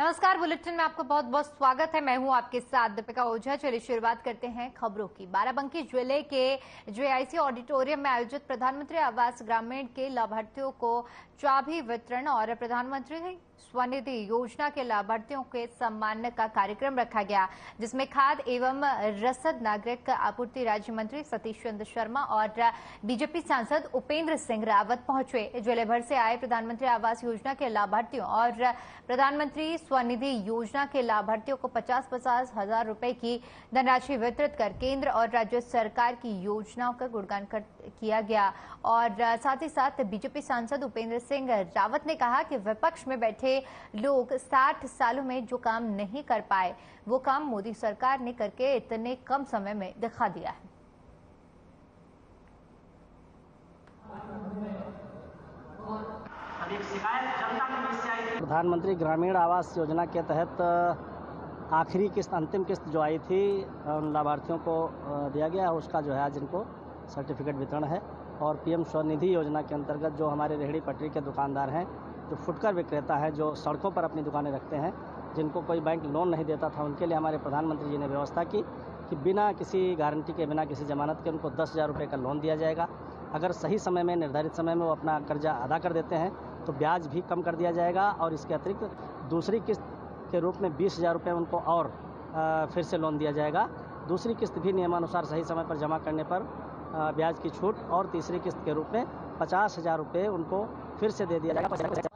नमस्कार। बुलेटिन में आपका बहुत बहुत स्वागत है। मैं हूं आपके साथ दीपिका ओझा। चलिए शुरुआत करते हैं खबरों की। बाराबंकी जिले के जेआईसी ऑडिटोरियम में आयोजित प्रधानमंत्री आवास ग्रामीण के लाभार्थियों को चाबी वितरण और प्रधानमंत्री स्वनिधि योजना के लाभार्थियों के सम्मान का कार्यक्रम रखा गया, जिसमें खाद्य एवं रसद नागरिक आपूर्ति राज्य मंत्री सतीश चंद्र शर्मा और बीजेपी सांसद उपेंद्र सिंह रावत पहुंचे। जिले भर से आए प्रधानमंत्री आवास योजना के लाभार्थियों और प्रधानमंत्री स्वनिधि योजना के लाभार्थियों को 50-50 हजार रुपए की धनराशि वितरित कर केंद्र और राज्य सरकार की योजनाओं का गुणगान किया गया। और साथ ही साथ बीजेपी सांसद उपेंद्र सिंह रावत ने कहा कि विपक्ष में बैठे लोग 60 सालों में जो काम नहीं कर पाए, वो काम मोदी सरकार ने करके इतने कम समय में दिखा दिया है। प्रधानमंत्री ग्रामीण आवास योजना के तहत आखिरी किस्त, अंतिम किस्त जो आई थी उन लाभार्थियों को दिया गया है। उसका जो है आज इनको सर्टिफिकेट वितरण है। और पीएम स्वनिधि योजना के अंतर्गत जो हमारे रेहड़ी पटरी के दुकानदार हैं, जो फुटकर विक्रेता है, जो सड़कों पर अपनी दुकानें रखते हैं, जिनको कोई बैंक लोन नहीं देता था, उनके लिए हमारे प्रधानमंत्री जी ने व्यवस्था की कि बिना किसी गारंटी के, बिना किसी जमानत के उनको 10,000 रुपये का लोन दिया जाएगा। अगर सही समय में, निर्धारित समय में वो अपना कर्जा अदा कर देते हैं तो ब्याज भी कम कर दिया जाएगा। और इसके अतिरिक्त दूसरी किस्त के रूप में 20,000 रुपये उनको और फिर से लोन दिया जाएगा। दूसरी किस्त भी नियमानुसार सही समय पर जमा करने पर ब्याज की छूट, और तीसरी किस्त के रूप में 50,000 रुपये उनको फिर से दे दिया जाएगा।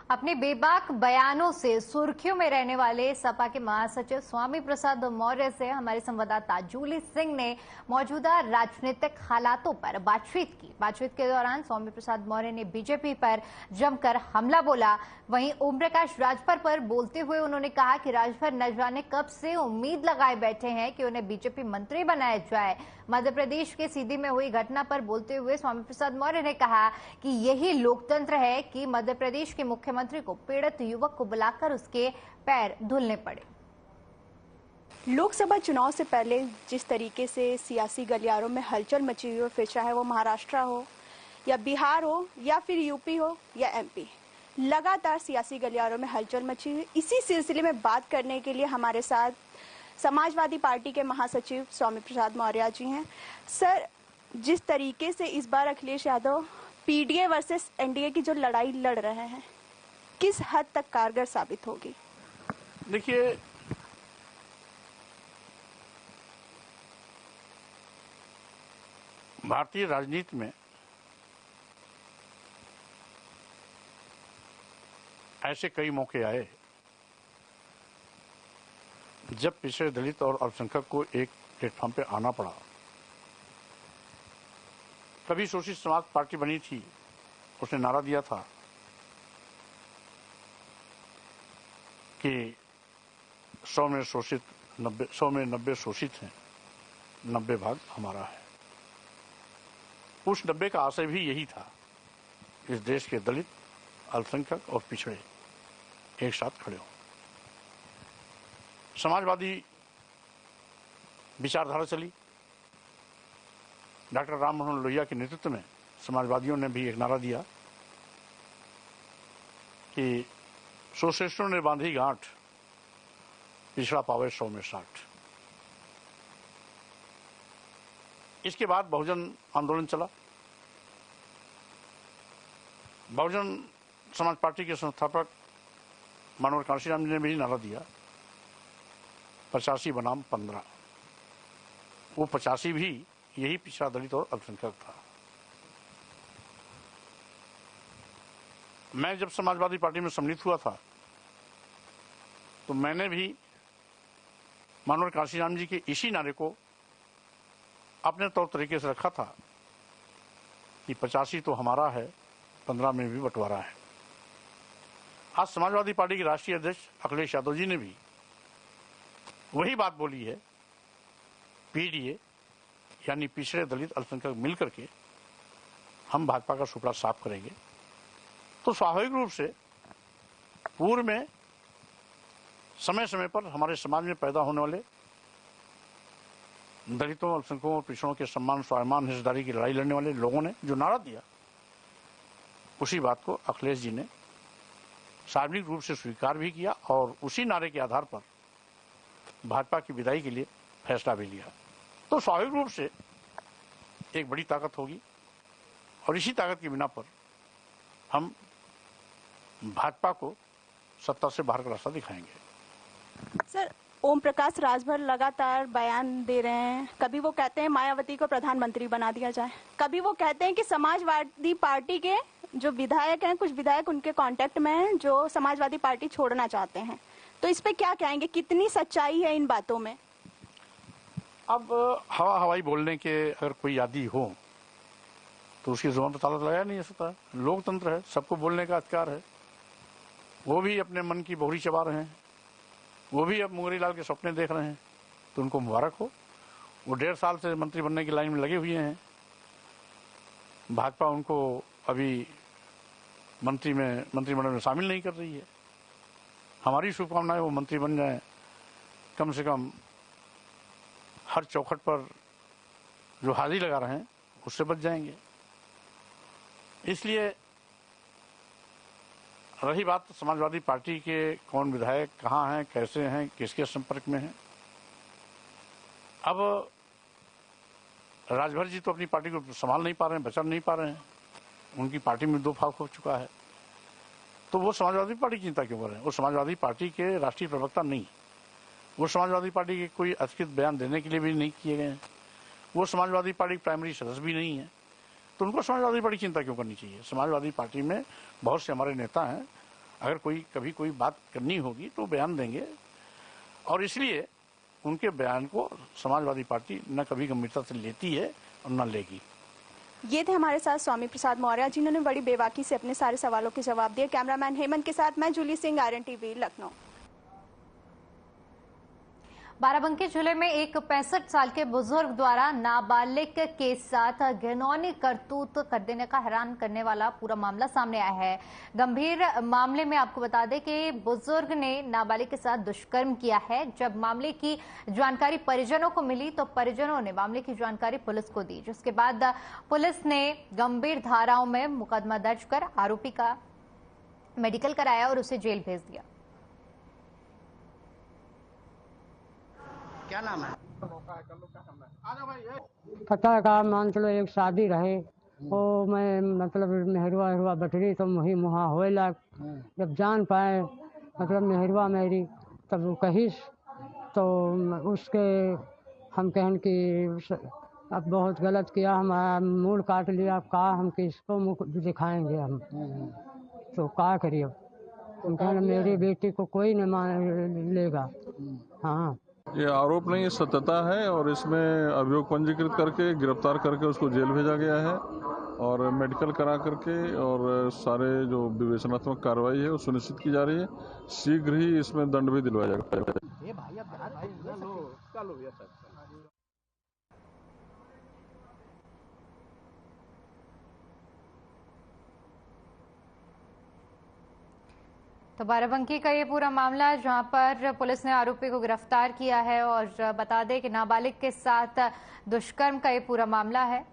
अपने बेबाक बयानों से सुर्खियों में रहने वाले सपा के महासचिव स्वामी प्रसाद मौर्य से हमारे संवाददाता जूली सिंह ने मौजूदा राजनीतिक हालातों पर बातचीत की। बातचीत के दौरान स्वामी प्रसाद मौर्य ने बीजेपी पर जमकर हमला बोला। वहीं ओम प्रकाश राजभर पर बोलते हुए उन्होंने कहा कि राजभर न जाने कब से उम्मीद लगाए बैठे हैं कि उन्हें बीजेपी मंत्री बनाया जाए। मध्य प्रदेश के सीधी में हुई घटना पर बोलते हुए स्वामी प्रसाद मौर्य ने कहा कि यही लोकतंत्र है कि मध्य प्रदेश के मुख्यमंत्री को पीड़ित युवक को बुलाकर उसके पैर धुलने पड़े। लोकसभा चुनाव से पहले जिस तरीके से सियासी गलियारों में हलचल मची हुई, फिर चाहे वो महाराष्ट्र हो या बिहार हो या फिर यूपी हो या एमपी, लगातार सियासी गलियारों में हलचल मची हुई। इसी सिलसिले में बात करने के लिए हमारे साथ समाजवादी पार्टी के महासचिव स्वामी प्रसाद मौर्य जी हैं। सर, जिस तरीके से इस बार Akhilesh Yadav PDA versus NDA की जो लड़ाई लड़ रहे हैं, किस हद तक कारगर साबित होगी? देखिए, भारतीय राजनीति में ऐसे कई मौके आए जब पिछड़े दलित और अल्पसंख्यक को एक प्लेटफॉर्म पे आना पड़ा। कभी शोषित समाज पार्टी बनी थी, उसने नारा दिया था कि 100 में 90 शोषित हैं, 90 भाग हमारा है। उस 90 का आशय भी यही था, इस देश के दलित, अल्पसंख्यक और पिछड़े एक साथ खड़े हों। समाजवादी विचारधारा चली। डॉक्टर राम मनोहर लोहिया के नेतृत्व में समाजवादियों ने भी एक नारा दिया कि सोशलिस्टों ने बांधी गांठ, पिछड़ा पावे 100 में 60। इसके बाद बहुजन आंदोलन चला। बहुजन समाज पार्टी के संस्थापक मनोहर कांशीराम जी ने भी नारा दिया 85 बनाम 15। वो 85 भी यही पिछड़ा दलित और अल्पसंख्यक था। मैं जब समाजवादी पार्टी में सम्मिलित हुआ था तो मैंने भी मनोहर कांशीराम जी के इसी नारे को अपने तौर तरीके से रखा था कि 85 तो हमारा है, 15 में भी बंटवारा है। आज समाजवादी पार्टी के राष्ट्रीय अध्यक्ष अखिलेश यादव जी ने भी वही बात बोली है। पीडीए यानी पिछड़े दलित अल्पसंख्यक मिलकर के हम भाजपा का सुपड़ा साफ करेंगे। तो स्वाभाविक रूप से पूर्व में समय समय पर हमारे समाज में पैदा होने वाले दलितों, अल्पसंख्यकों और पिछड़ों के सम्मान, स्वाभिमान, हिस्सेदारी की लड़ाई लड़ने वाले लोगों ने जो नारा दिया, उसी बात को अखिलेश जी ने सार्वजनिक रूप से स्वीकार भी किया और उसी नारे के आधार पर भाजपा की विदाई के लिए फैसला भी लिया। तो स्वाभाविक रूप से एक बड़ी ताकत होगी और इसी ताकत के बिना पर हम भाजपा को सत्ता से बाहर का रास्ता दिखाएंगे। सर, ओम प्रकाश राजभर लगातार बयान दे रहे हैं। कभी वो कहते हैं मायावती को प्रधानमंत्री बना दिया जाए, कभी वो कहते हैं कि समाजवादी पार्टी के जो विधायक हैं, कुछ विधायक उनके कांटेक्ट में हैं जो समाजवादी पार्टी छोड़ना चाहते हैं। तो इस पे क्या कहेंगे, कितनी सच्चाई है इन बातों में? अब हवाई बोलने के अगर कोई आदी हो तो उसकी जुबान पर ताला लगाया नहीं जा सकता। लोकतंत्र है, सबको बोलने का अधिकार है। वो भी अपने मन की बोहरी चबा रहे हैं, वो भी अब मुंगरी लाल के सपने देख रहे हैं, तो उनको मुबारक हो। वो 1.5 साल से मंत्री बनने की लाइन में लगे हुए हैं। भाजपा उनको अभी मंत्रिमंडल में शामिल नहीं कर रही है। हमारी शुभकामनाएं वो मंत्री बन जाएं, कम से कम हर चौखट पर जो हाजिरी लगा रहे हैं उससे बच जाएंगे। इसलिए रही बात समाजवादी पार्टी के कौन विधायक कहाँ हैं, कैसे हैं, किसके संपर्क में हैं, अब राजभर जी तो अपनी पार्टी को संभाल नहीं पा रहे हैं, बचा नहीं पा रहे हैं। उनकी पार्टी में 2 फाक हो चुका है, तो वो समाजवादी पार्टी की चिंता क्यों कर रहे हैं? वो समाजवादी पार्टी के राष्ट्रीय प्रवक्ता नहीं, वो समाजवादी पार्टी के कोई अधिकृत बयान देने के लिए भी नहीं किए गए हैं, वो समाजवादी पार्टी के प्राइमरी सदस्य भी नहीं है, तो उनको समाजवादी पार्टी की चिंता क्यों करनी चाहिए? समाजवादी पार्टी में बहुत से हमारे नेता हैं, अगर कभी कोई बात करनी होगी तो बयान देंगे, और इसलिए उनके बयान को समाजवादी पार्टी न कभी गंभीरता से लेती है और न लेगी। ये थे हमारे साथ स्वामी प्रसाद मौर्य, जिन्होंने बड़ी बेबाकी से अपने सारे सवालों के जवाब दिए। कैमरामैन हेमंत के साथ मैं जूली सिंह, आर्यन टीवी, लखनऊ। बाराबंकी जिले में एक 65 साल के बुजुर्ग द्वारा नाबालिग के साथ घिनौनी करतूत कर देने का हैरान करने वाला पूरा मामला सामने आया है। गंभीर मामले में आपको बता दें कि बुजुर्ग ने नाबालिग के साथ दुष्कर्म किया है। जब मामले की जानकारी परिजनों को मिली तो परिजनों ने मामले की जानकारी पुलिस को दी, जिसके बाद पुलिस ने गंभीर धाराओं में मुकदमा दर्ज कर आरोपी का मेडिकल कराया और उसे जेल भेज दिया। क्या नाम है? पता का मान चलो एक शादी रहे, वो मैं मतलब मेहरवा बटरी तो मुही मुहा होए लाग। जब जान पाए मतलब मेहरवा मेरी, तब वो कहिस तो उसके हम कहन कि अब बहुत गलत किया, हमारा मूड काट लिया, का हम किसको मुख दिखाएंगे हम, तो का करिए। हम कहना मेरी बेटी को कोई नहीं मान लेगा। हाँ, ये आरोप नहीं, ये सत्यता है और इसमें अभियोग पंजीकृत करके गिरफ्तार करके उसको जेल भेजा गया है और मेडिकल करा करके और सारे जो विवेचनात्मक कार्रवाई है वो सुनिश्चित की जा रही है। शीघ्र ही इसमें दंड भी दिलवाया जाएगा। तो बाराबंकी का ये पूरा मामला है जहां पर पुलिस ने आरोपी को गिरफ्तार किया है और बता दें कि नाबालिग के साथ दुष्कर्म का ये पूरा मामला है।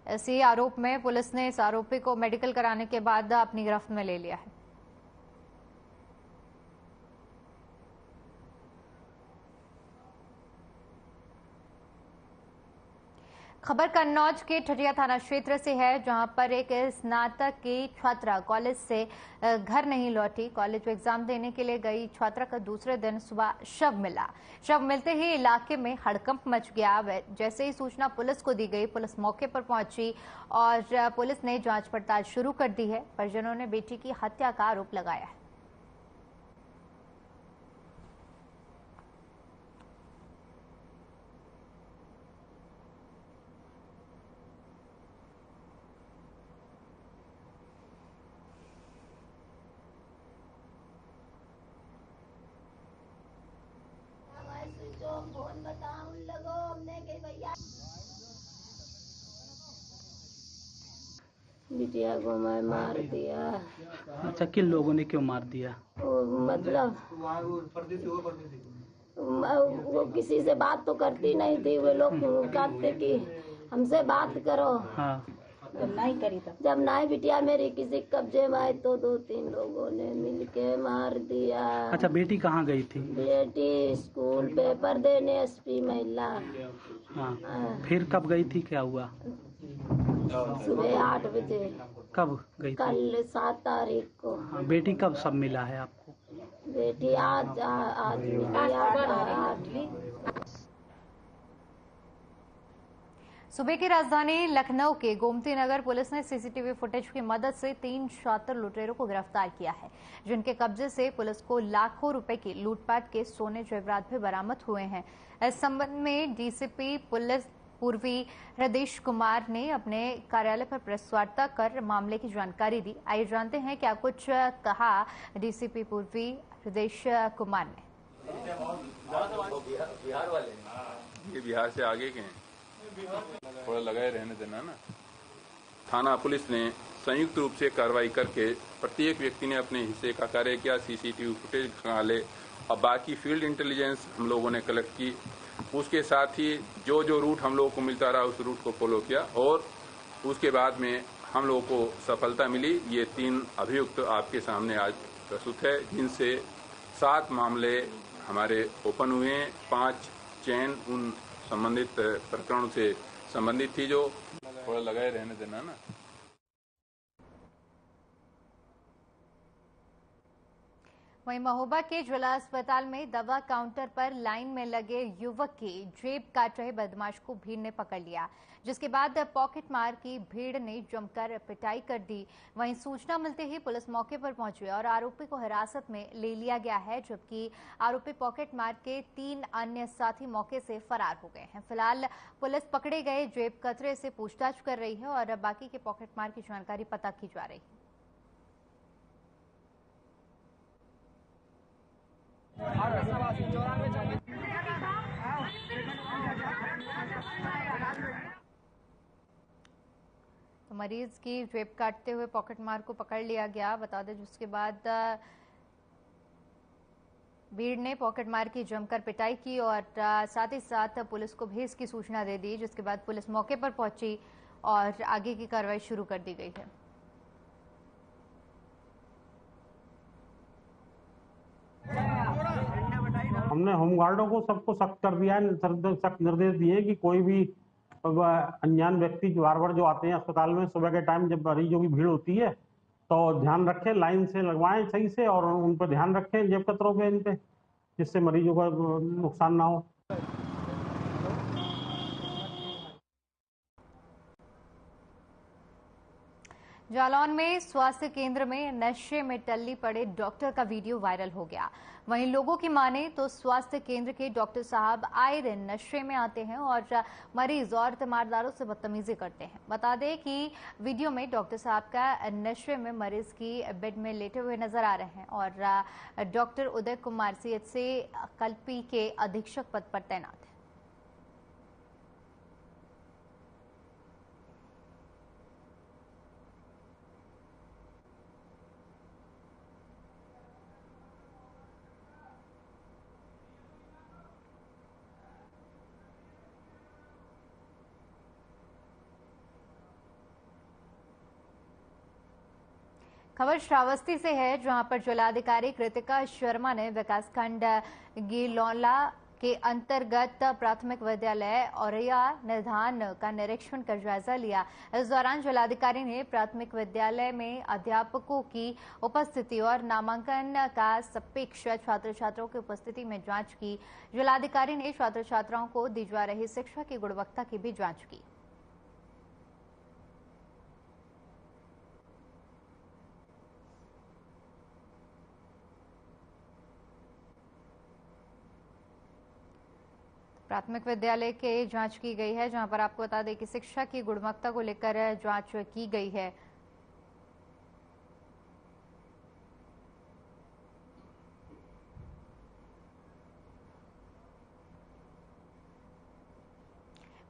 इसी आरोप में पुलिस ने इस आरोपी को मेडिकल कराने के बाद अपनी गिरफ्त में ले लिया है। खबर कन्नौज के ठठिया थाना क्षेत्र से है, जहां पर एक स्नातक की छात्रा कॉलेज से घर नहीं लौटी। कॉलेज में एग्जाम देने के लिए गई छात्रा का दूसरे दिन सुबह शव मिला। शव मिलते ही इलाके में हड़कंप मच गया। जैसे ही सूचना पुलिस को दी गई, पुलिस मौके पर पहुंची और पुलिस ने जांच पड़ताल शुरू कर दी है। परिजनों ने बेटी की हत्या का आरोप लगाया है। फोन बताऊं लगो हमने के भैया बिटिया को मैं मार दिया। अच्छा, किन लोगों ने क्यों मार दिया? वो मतलब वो किसी से बात तो करती नहीं थी। वो लोग कहते कि हमसे बात करो। हाँ। जब नाई बिटिया मेरी किसी कब्जे में आई तो 2-3 लोगों ने मिलके मार दिया। अच्छा, बेटी कहाँ गई थी? बेटी स्कूल पेपर देने एसपी महिला। हाँ, फिर कब गई थी, क्या हुआ? सुबह 8 बजे। कब गई थी? कल 7 तारीख को। हाँ, बेटी कब सब मिला है आपको? बेटी आज मिली 8। सूबे की राजधानी लखनऊ के गोमती नगर पुलिस ने सीसीटीवी फुटेज की मदद से 3 शातिर लुटेरों को गिरफ्तार किया है, जिनके कब्जे से पुलिस को लाखों रुपए की लूटपाट के सोने जेवरात भी बरामद हुए हैं। इस संबंध में डीसीपी पुलिस पूर्वी हृदेश कुमार ने अपने कार्यालय पर प्रेस वार्ता कर मामले की जानकारी दी। आइए जानते हैं क्या कुछ कहा डीसीपी पूर्वी हृदेश कुमार ने। बिहार वाले, ये बिहार से आगे के हैं, थोड़ा लगाए रहने देना ना। थाना पुलिस ने संयुक्त रूप से कार्रवाई करके प्रत्येक व्यक्ति ने अपने हिस्से का कार्य किया। सीसीटीवी फुटेज खंगाले और बाकी फील्ड इंटेलिजेंस हम लोगों ने कलेक्ट की। उसके साथ ही जो जो रूट हम लोगों को मिलता रहा उस रूट को फॉलो किया और उसके बाद में हम लोगों को सफलता मिली। ये 3 अभियुक्त आपके सामने आज प्रस्तुत है, जिनसे 7 मामले हमारे ओपन हुए हैं। 5 चैन उन संबंधित प्रकरणों से संबंधित थी, जो थोड़ा लगाए रहने देना ना। वहीं महोबा के जिला अस्पताल में दवा काउंटर पर लाइन में लगे युवक की जेब काट रहे बदमाश को भीड़ ने पकड़ लिया, जिसके बाद पॉकेट मार की भीड़ ने जमकर पिटाई कर दी। वहीं सूचना मिलते ही पुलिस मौके पर पहुंची और आरोपी को हिरासत में ले लिया गया है, जबकि आरोपी पॉकेट मार के 3 अन्य साथी मौके से फरार हो गए हैं। फिलहाल पुलिस पकड़े गए जेब कतरे से पूछताछ कर रही है और बाकी के पॉकेट मार की जानकारी पता की जा रही है। तो मरीज की जेब काटते हुए पॉकेट मार को पकड़ लिया गया। बता दें जिसके बाद भीड़ ने पॉकेट मार की जमकर पिटाई की और साथ ही साथ पुलिस को भी इसकी सूचना दे दी, जिसके बाद पुलिस मौके पर पहुंची और आगे की कार्रवाई शुरू कर दी गई है। हमने होमगार्डों को सबको सख्त कर दिया है, सख्त निर्देश दिए कि कोई भी अनजान व्यक्ति बार बार जो आते हैं अस्पताल में सुबह के टाइम जब मरीजों की भीड़ होती है तो ध्यान रखें, लाइन से लगवाएं सही से और उन पर ध्यान रखें जेब कतरों पे, इन पे, जिससे मरीजों का नुकसान ना हो। जालौन में स्वास्थ्य केंद्र में नशे में टल्ली पड़े डॉक्टर का वीडियो वायरल हो गया। वहीं लोगों की माने तो स्वास्थ्य केंद्र के डॉक्टर साहब आए दिन नशे में आते हैं और मरीज और तीमारदारों से बदतमीजी करते हैं। बता दें कि वीडियो में डॉक्टर साहब का नशे में मरीज की बेड में लेटे हुए नजर आ रहे हैं और डॉक्टर उदय कुमार सीएचसी कल्पी के अधीक्षक पद पर तैनात है। खबर श्रावस्ती से है, जहां पर जिलाधिकारी कृतिका शर्मा ने विकासखंड गिलौला के अंतर्गत प्राथमिक विद्यालय औरैया निधान का निरीक्षण कर जायजा लिया। इस दौरान जिलाधिकारी ने प्राथमिक विद्यालय में अध्यापकों की उपस्थिति और नामांकन का सापेक्ष छात्र छात्राओं की उपस्थिति में जांच की। जिलाधिकारी ने छात्र छात्राओं को दी जा रही शिक्षा की गुणवत्ता की भी जांच की। प्राथमिक विद्यालय के जांच की गई है, जहां पर आपको बता दें कि शिक्षा की गुणवत्ता को लेकर जांच की गई है।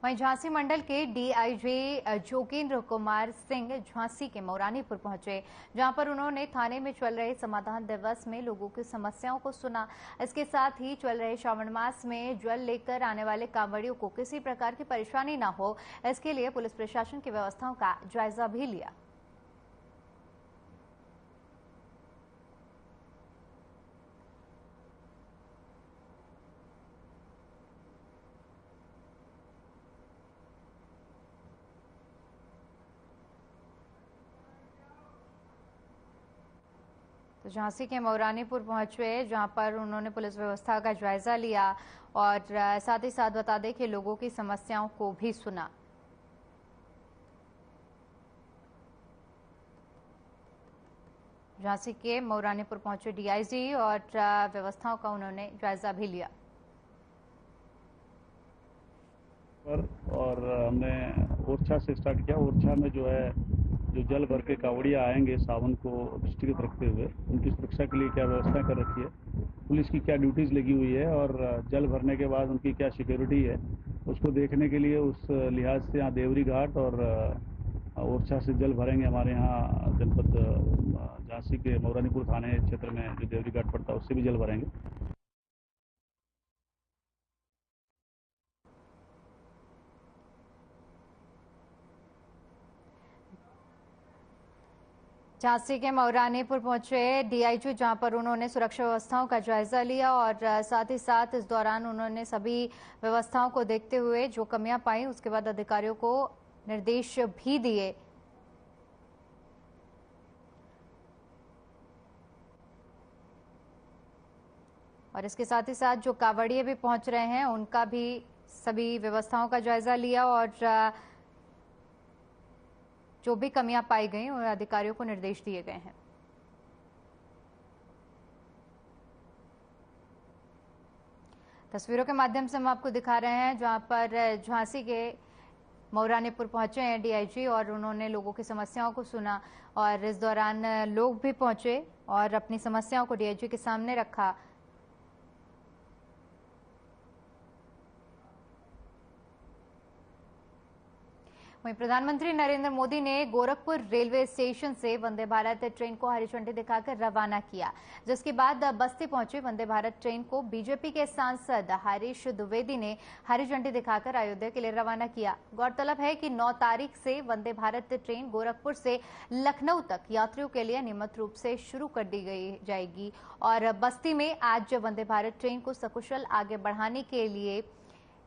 वहीं झांसी मंडल के डीआईजी जोगेंद्र कुमार सिंह झांसी के मौरानीपुर पहुंचे, जहां पर उन्होंने थाने में चल रहे समाधान दिवस में लोगों की समस्याओं को सुना। इसके साथ ही चल रहे श्रावण मास में जल लेकर आने वाले कांवड़ियों को किसी प्रकार की परेशानी न हो, इसके लिए पुलिस प्रशासन की व्यवस्थाओं का जायजा भी लिया। तो झांसी के मौरानीपुर पहुंचे, जहां पर उन्होंने पुलिस व्यवस्था का जायजा लिया और साथ ही साथ बता दें कि लोगों की समस्याओं को भी सुना। झांसी के मौरानीपुर पहुंचे डीआईजी और व्यवस्थाओं का उन्होंने जायजा भी लिया। और हमने ओरछा से स्टार्ट किया। ओरछा में जो जल भर के कावड़िया आएंगे सावन को दृष्टिगत रखते हुए, उनकी सुरक्षा के लिए क्या व्यवस्था कर रखी है, पुलिस की क्या ड्यूटीज लगी हुई है और जल भरने के बाद उनकी क्या सिक्योरिटी है, उसको देखने के लिए उस लिहाज से यहाँ देवरी घाट और ओरछा से जल भरेंगे। हमारे यहाँ जनपद झांसी के मौरानीपुर थाने क्षेत्र में जो देवरी घाट पड़ता है उससे भी जल भरेंगे। झांसी के मौरानीपुर पहुंचे डीआईजी, जहां पर उन्होंने सुरक्षा व्यवस्थाओं का जायजा लिया और साथ ही साथ इस दौरान उन्होंने सभी व्यवस्थाओं को देखते हुए जो कमियां पाई उसके बाद अधिकारियों को निर्देश भी दिए। और इसके साथ ही साथ जो कांवड़िए भी पहुंच रहे हैं उनका भी सभी व्यवस्थाओं का जायजा लिया और जो भी कमियां पाई गई और अधिकारियों को निर्देश दिए गए हैं। तस्वीरों के माध्यम से हम आपको दिखा रहे हैं जहां पर झांसी के मौरानीपुर पहुंचे हैं डीआईजी और उन्होंने लोगों की समस्याओं को सुना और इस दौरान लोग भी पहुंचे और अपनी समस्याओं को डीआईजी के सामने रखा। वहीं प्रधानमंत्री नरेंद्र मोदी ने गोरखपुर रेलवे स्टेशन से वंदे भारत ट्रेन को हरी झंडी दिखाकर रवाना किया, जिसके बाद बस्ती पहुंची वंदे भारत ट्रेन को बीजेपी के सांसद हरीश द्विवेदी ने हरी झंडी दिखाकर अयोध्या के लिए रवाना किया। गौरतलब है कि 9 तारीख से वंदे भारत ट्रेन गोरखपुर से लखनऊ तक यात्रियों के लिए नियमित रूप से शुरू कर दी जाएगी और बस्ती में आज वंदे भारत ट्रेन को सकुशल आगे बढ़ाने के लिए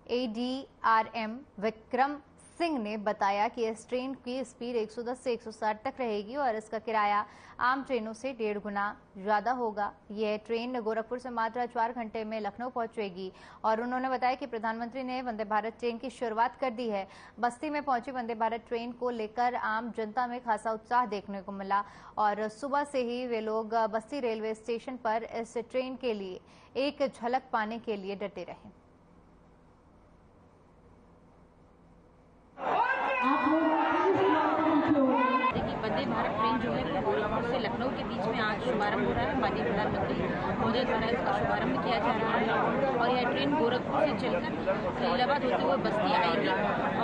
ADRM विक्रम सिंह ने बताया कि इस ट्रेन की स्पीड 110 से 160 तक रहेगी और इसका किराया आम ट्रेनों से 1.5 गुना ज्यादा होगा। यह ट्रेन गोरखपुर से मात्र 4 घंटे में लखनऊ पहुंचेगी और उन्होंने बताया कि प्रधानमंत्री ने वंदे भारत ट्रेन की शुरुआत कर दी है। बस्ती में पहुंची वंदे भारत ट्रेन को लेकर आम जनता में खासा उत्साह देखने को मिला और सुबह से ही वे लोग बस्ती रेलवे स्टेशन पर इस ट्रेन के लिए एक झलक पाने के लिए डटे रहे। वंदे भारत ट्रेन जो है गोरखपुर से लखनऊ के बीच में आज शुभारंभ हो रहा है। माननीय प्रधानमंत्री महोदय द्वारा इसका शुभारंभ किया जा रहा है और यह ट्रेन गोरखपुर से चलकर इलाहाबाद होते हुए बस्ती आएगी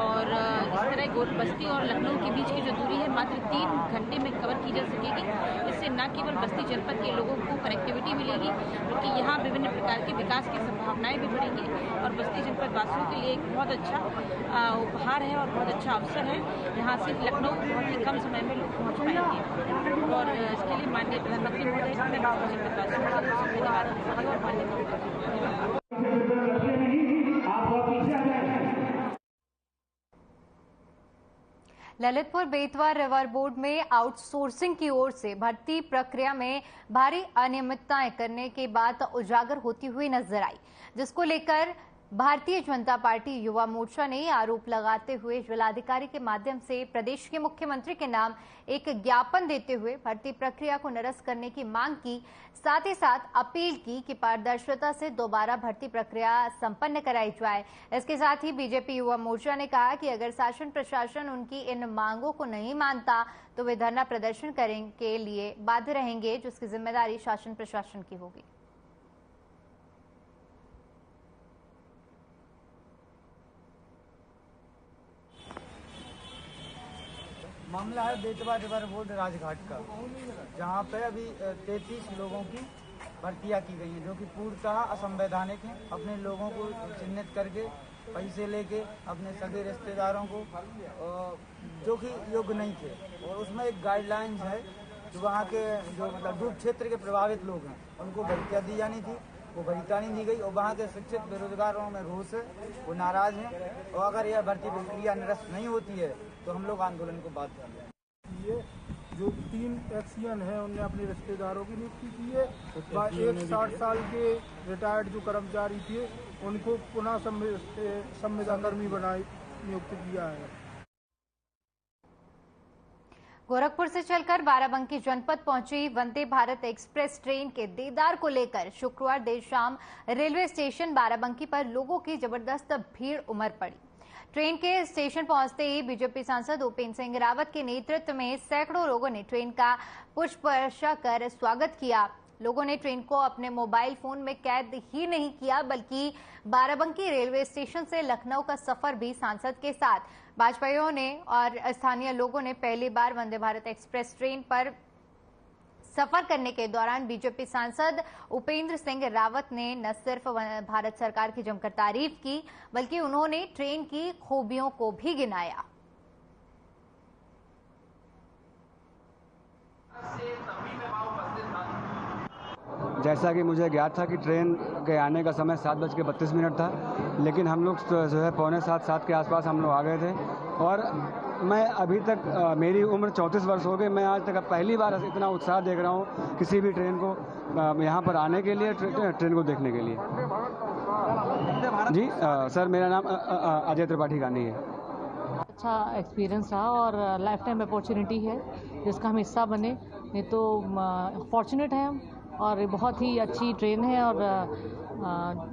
और इस तरह बस्ती और लखनऊ के बीच की जो दूरी है मात्र 3 घंटे में कवर की जा सकेगी। इससे न केवल बस्ती जनपद के लोगों को कनेक्टिविटी मिलेगी बल्कि यहाँ विभिन्न प्रकार के विकास की संभावनाएं भी बढ़ेंगी और बस्ती जनपद वासियों के लिए एक बहुत अच्छा उपहार है और बहुत अच्छा अवसर है। यहाँ से लखनऊ बहुत ही कम समय में लोग पहुँच पाएंगे और इसके लिए माननीय प्रधानमंत्री महोदय ने बस्ती जनपद वासियों को धन्यवाद दिया और माननीय ललितपुर बेतवा रिवर बोर्ड में आउटसोर्सिंग की ओर से भर्ती प्रक्रिया में भारी अनियमितताएं करने की बात उजागर होती हुई नजर आई, जिसको लेकर भारतीय जनता पार्टी युवा मोर्चा ने आरोप लगाते हुए जिलाधिकारी के माध्यम से प्रदेश के मुख्यमंत्री के नाम एक ज्ञापन देते हुए भर्ती प्रक्रिया को निरस्त करने की मांग की। साथ ही साथ अपील की कि पारदर्शिता से दोबारा भर्ती प्रक्रिया संपन्न कराई जाए। इसके साथ ही बीजेपी युवा मोर्चा ने कहा कि अगर शासन प्रशासन उनकी इन मांगों को नहीं मानता तो वे धरना प्रदर्शन करने के लिए बाध्य रहेंगे, जिसकी जिम्मेदारी शासन प्रशासन की होगी। मामला है बेतवा रिवर रोड राजघाट का, जहां पे अभी 33 लोगों की भर्तियां की गई हैं जो कि पूर्णतः असंवैधानिक हैं। अपने लोगों को चिन्हित करके पैसे लेके अपने सगे रिश्तेदारों को जो कि योग्य नहीं थे, और उसमें एक गाइडलाइंस है जो वहाँ के जो मतलब डूब क्षेत्र के प्रभावित लोग हैं उनको भर्तियाँ दी जानी थी, वो भर्तियाँ नहीं दी गई। और वहाँ के शिक्षित बेरोजगारों में रोष है, वो नाराज हैं, और अगर यह भर्ती प्रक्रिया निरस्त नहीं होती है तो हम लोग आंदोलन को बात करेंगे। ये जो 3 एक्सियन है उनने अपने रिश्तेदारों की नियुक्ति की है। एक 60 साल के रिटायर्ड जो कर्मचारी थे उनको पुनः संविदाकर्मी बनाए नियुक्त किया है। गोरखपुर से चलकर बाराबंकी जनपद पहुंची वंदे भारत एक्सप्रेस ट्रेन के देदार को लेकर शुक्रवार देर शाम रेलवे स्टेशन बाराबंकी पर लोगों की जबरदस्त भीड़ उमड़ पड़ी। ट्रेन के स्टेशन पहुंचते ही बीजेपी सांसद उपेंद्र सिंह रावत के नेतृत्व में सैकड़ों लोगों ने ट्रेन का पुष्प वर्षा कर स्वागत किया। लोगों ने ट्रेन को अपने मोबाइल फोन में कैद ही नहीं किया, बल्कि बाराबंकी रेलवे स्टेशन से लखनऊ का सफर भी सांसद के साथ भाजपाइयों ने और स्थानीय लोगों ने पहली बार वंदे भारत एक्सप्रेस ट्रेन पर सफर करने के दौरान बीजेपी सांसद उपेंद्र सिंह रावत ने न सिर्फ भारत सरकार की जमकर तारीफ की, बल्कि उन्होंने ट्रेन की खूबियों को भी गिनाया। जैसा कि मुझे ज्ञात था कि ट्रेन के आने का समय 7:32 था, लेकिन हम लोग जो है 6:45-7 के आसपास हम लोग आ गए थे। और मैं अभी तक मेरी उम्र 34 वर्ष हो गई, मैं आज तक पहली बार इतना उत्साह देख रहा हूँ किसी भी ट्रेन को यहाँ पर आने के लिए, ट्रेन को देखने के लिए। जी सर, मेरा नाम अजय त्रिपाठी गांधी है। अच्छा एक्सपीरियंस रहा और लाइफ टाइम अपॉर्चुनिटी है जिसका हम हिस्सा बने, नहीं तो फॉर्चुनेट हैं हम। और बहुत ही अच्छी ट्रेन है और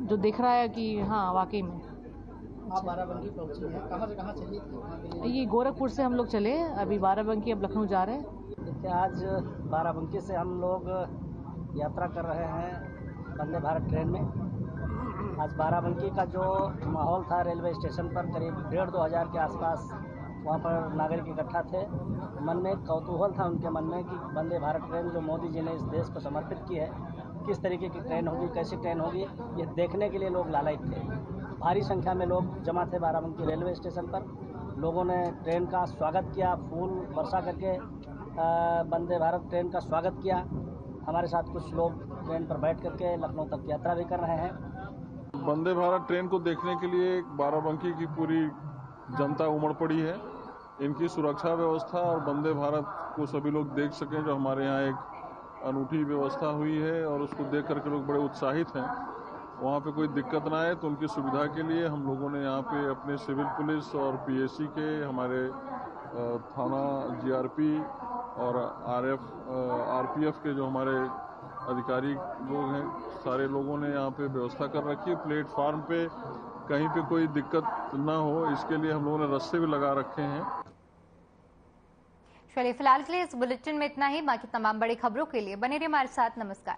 जो दिख रहा है कि हाँ वाकई में। आप बाराबंकी पहुंची हैं, कहाँ से कहाँ चली थी? ये गोरखपुर से हम लोग चले, अभी बाराबंकी, अब लखनऊ जा रहे हैं। देखिए, आज बाराबंकी से हम लोग यात्रा कर रहे हैं वंदे भारत ट्रेन में। आज बाराबंकी का जो माहौल था रेलवे स्टेशन पर, करीब 1,500-2 हज़ार के आसपास वहाँ पर नागरिक इकट्ठा थे। मन में एक कौतूहल था उनके मन में कि वंदे भारत ट्रेन जो मोदी जी ने इस देश को समर्पित की है, किस तरीके की ट्रेन होगी, कैसी ट्रेन होगी, ये देखने के लिए लोग लालायित थे। भारी संख्या में लोग जमा थे बाराबंकी रेलवे स्टेशन पर। लोगों ने ट्रेन का स्वागत किया, फूल वर्षा करके वंदे भारत ट्रेन का स्वागत किया। हमारे साथ कुछ लोग ट्रेन पर बैठ करके लखनऊ तक यात्रा भी कर रहे हैं। वंदे भारत ट्रेन को देखने के लिए बाराबंकी की पूरी जनता उमड़ पड़ी है। इनकी सुरक्षा व्यवस्था और वंदे भारत को सभी लोग देख सकें, जो हमारे यहाँ एक अनूठी व्यवस्था हुई है और उसको देख करके लोग बड़े उत्साहित हैं। वहाँ पे कोई दिक्कत ना आए तो उनकी सुविधा के लिए हम लोगों ने यहाँ पे अपने सिविल पुलिस और पीएसी के, हमारे थाना जीआरपी और आरपीएफ के जो हमारे अधिकारी लोग हैं, सारे लोगों ने यहाँ पे व्यवस्था कर रखी है। प्लेटफार्म पे कहीं पे कोई दिक्कत ना हो, इसके लिए हम लोगों ने रस्से भी लगा रखे हैं। चलिए, फिलहाल के लिए इस बुलेटिन में इतना ही। बाकी तमाम बड़ी खबरों के लिए बने रहिए हमारे साथ। नमस्कार।